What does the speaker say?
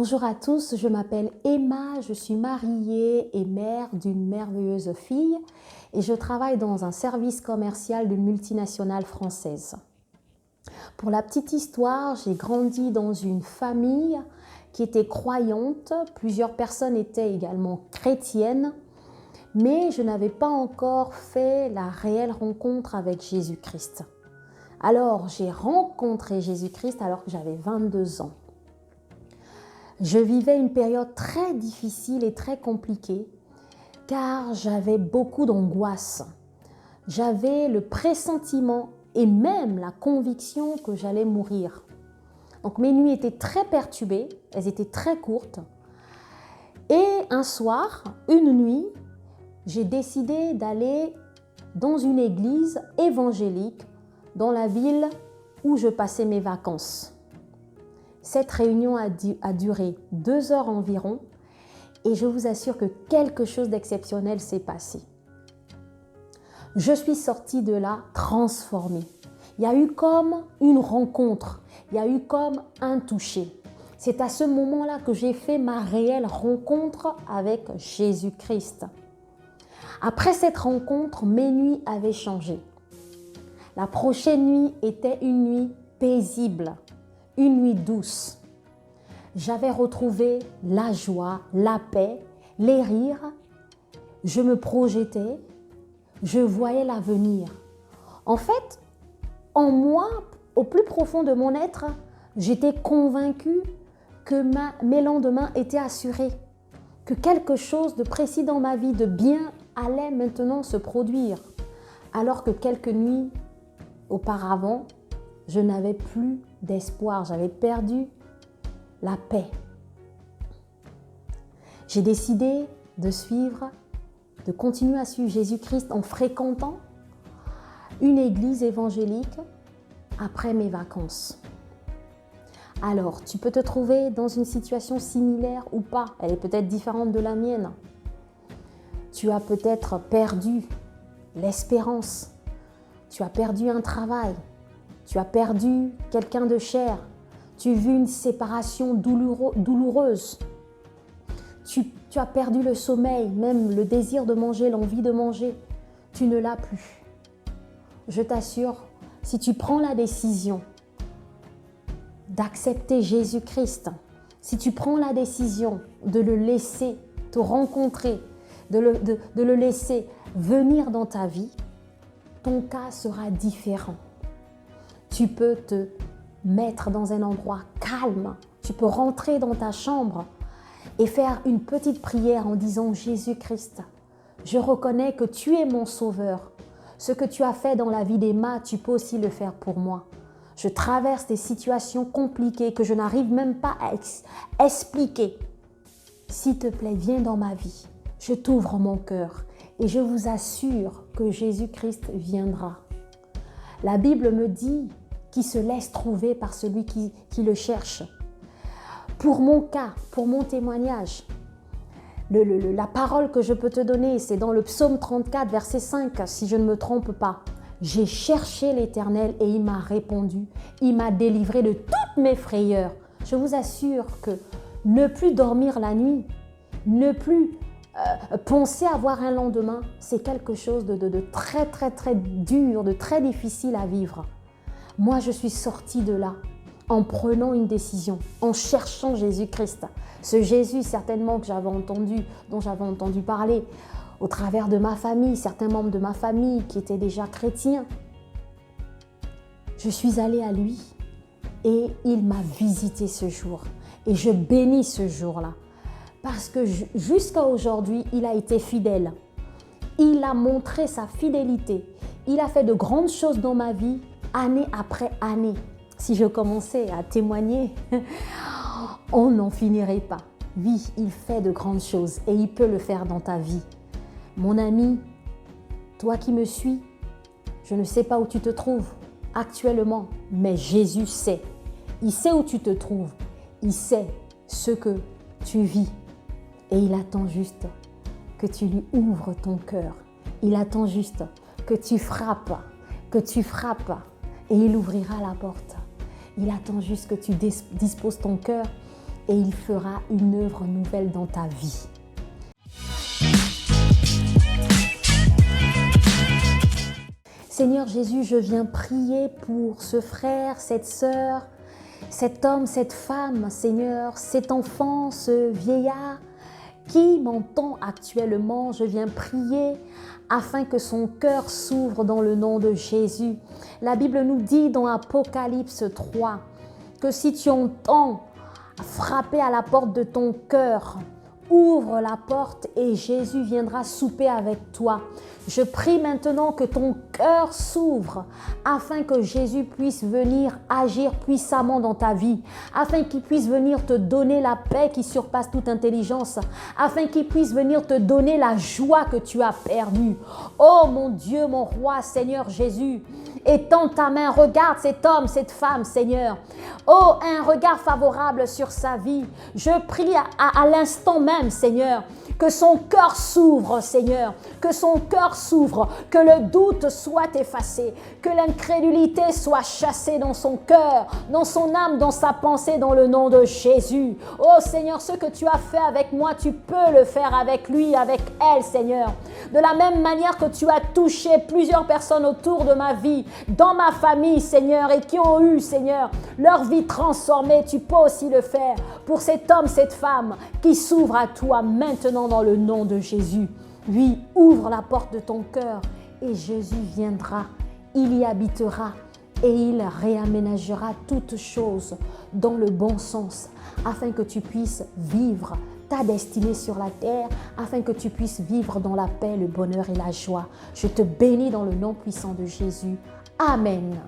Bonjour à tous, je m'appelle Emma, je suis mariée et mère d'une merveilleuse fille et je travaille dans un service commercial d'une multinationale française. Pour la petite histoire, j'ai grandi dans une famille qui était croyante, plusieurs personnes étaient également chrétiennes, mais je n'avais pas encore fait la réelle rencontre avec Jésus-Christ. Alors j'ai rencontré Jésus-Christ alors que j'avais 22 ans. Je vivais une période très difficile et très compliquée car j'avais beaucoup d'angoisse. J'avais le pressentiment et même la conviction que j'allais mourir. Donc mes nuits étaient très perturbées, elles étaient très courtes. Et un soir, une nuit, j'ai décidé d'aller dans une église évangélique dans la ville où je passais mes vacances. Cette réunion a duré 2 heures environ et je vous assure que quelque chose d'exceptionnel s'est passé. Je suis sortie de là transformée. Il y a eu comme une rencontre, il y a eu comme un toucher. C'est à ce moment-là que j'ai fait ma réelle rencontre avec Jésus-Christ. Après cette rencontre, mes nuits avaient changé. La prochaine nuit était une nuit paisible. Une nuit douce. J'avais retrouvé la joie, la paix, les rires. Je me projetais, je voyais l'avenir. En fait, en moi, au plus profond de mon être, j'étais convaincue que mes lendemains étaient assurés, que quelque chose de précis dans ma vie, de bien, allait maintenant se produire. Alors que quelques nuits auparavant, je n'avais plus d'espoir, j'avais perdu la paix. J'ai décidé de continuer à suivre Jésus-Christ en fréquentant une église évangélique après mes vacances. Alors, tu peux te trouver dans une situation similaire ou pas, elle est peut-être différente de la mienne. Tu as peut-être perdu l'espérance, tu as perdu un travail, tu as perdu quelqu'un de cher, tu as vu une séparation douloureuse, tu as perdu le sommeil, même le désir de manger, l'envie de manger, tu ne l'as plus. Je t'assure, si tu prends la décision d'accepter Jésus-Christ, si tu prends la décision de le laisser te rencontrer, de le laisser venir dans ta vie, ton cas sera différent. Tu peux te mettre dans un endroit calme. Tu peux rentrer dans ta chambre et faire une petite prière en disant « Jésus-Christ, je reconnais que tu es mon sauveur. Ce que tu as fait dans la vie d'Emma, tu peux aussi le faire pour moi. Je traverse des situations compliquées que je n'arrive même pas à expliquer. S'il te plaît, viens dans ma vie. Je t'ouvre mon cœur et je vous assure que Jésus-Christ viendra. » La Bible me dit qu'il se laisse trouver par celui qui le cherche. Pour mon cas, pour mon témoignage, la parole que je peux te donner, c'est dans le psaume 34, verset 5, si je ne me trompe pas. J'ai cherché l'Éternel et il m'a répondu. Il m'a délivré de toutes mes frayeurs. Je vous assure que ne plus dormir la nuit, ne plus penser avoir un lendemain, c'est quelque chose de très, très, très dur, de très difficile à vivre. Moi, je suis sortie de là en prenant une décision, en cherchant Jésus-Christ. Ce Jésus, certainement, dont j'avais entendu parler au travers de ma famille, certains membres de ma famille qui étaient déjà chrétiens. Je suis allée à lui et il m'a visité ce jour. Et je bénis ce jour-là. Parce que jusqu'à aujourd'hui, il a été fidèle. Il a montré sa fidélité. Il a fait de grandes choses dans ma vie, année après année. Si je commençais à témoigner, on n'en finirait pas. Oui, il fait de grandes choses et il peut le faire dans ta vie. Mon ami, toi qui me suis, je ne sais pas où tu te trouves actuellement, mais Jésus sait. Il sait où tu te trouves. Il sait ce que tu vis. Et il attend juste que tu lui ouvres ton cœur. Il attend juste que tu frappes et il ouvrira la porte. Il attend juste que tu disposes ton cœur et il fera une œuvre nouvelle dans ta vie. Seigneur Jésus, je viens prier pour ce frère, cette sœur, cet homme, cette femme, Seigneur, cet enfant, ce vieillard qui m'entend actuellement. Je viens prier afin que son cœur s'ouvre dans le nom de Jésus. La Bible nous dit dans Apocalypse 3 que si tu entends frapper à la porte de ton cœur, ouvre la porte et Jésus viendra souper avec toi. Je prie maintenant que ton cœur s'ouvre afin que Jésus puisse venir agir puissamment dans ta vie, afin qu'il puisse venir te donner la paix qui surpasse toute intelligence, afin qu'il puisse venir te donner la joie que tu as perdue. Oh mon Dieu, mon roi, Seigneur Jésus, étends ta main, regarde cet homme, cette femme, Seigneur. Oh, un regard favorable sur sa vie. Je prie à l'instant même, Seigneur, que son cœur s'ouvre, Seigneur, que son cœur s'ouvre, que le doute soit effacé, que l'incrédulité soit chassée dans son cœur, dans son âme, dans sa pensée, dans le nom de Jésus. Oh Seigneur, ce que tu as fait avec moi, tu peux le faire avec lui, avec elle, Seigneur. De la même manière que tu as touché plusieurs personnes autour de ma vie, dans ma famille, Seigneur, et qui ont eu, Seigneur, leur vie transformée, tu peux aussi le faire pour cet homme, cette femme qui s'ouvre à toi maintenant dans le nom de Jésus. Oui, ouvre la porte de ton cœur et Jésus viendra, il y habitera et il réaménagera toutes choses dans le bon sens afin que tu puisses vivre ta destinée sur la terre, afin que tu puisses vivre dans la paix, le bonheur et la joie. Je te bénis dans le nom puissant de Jésus. Amen.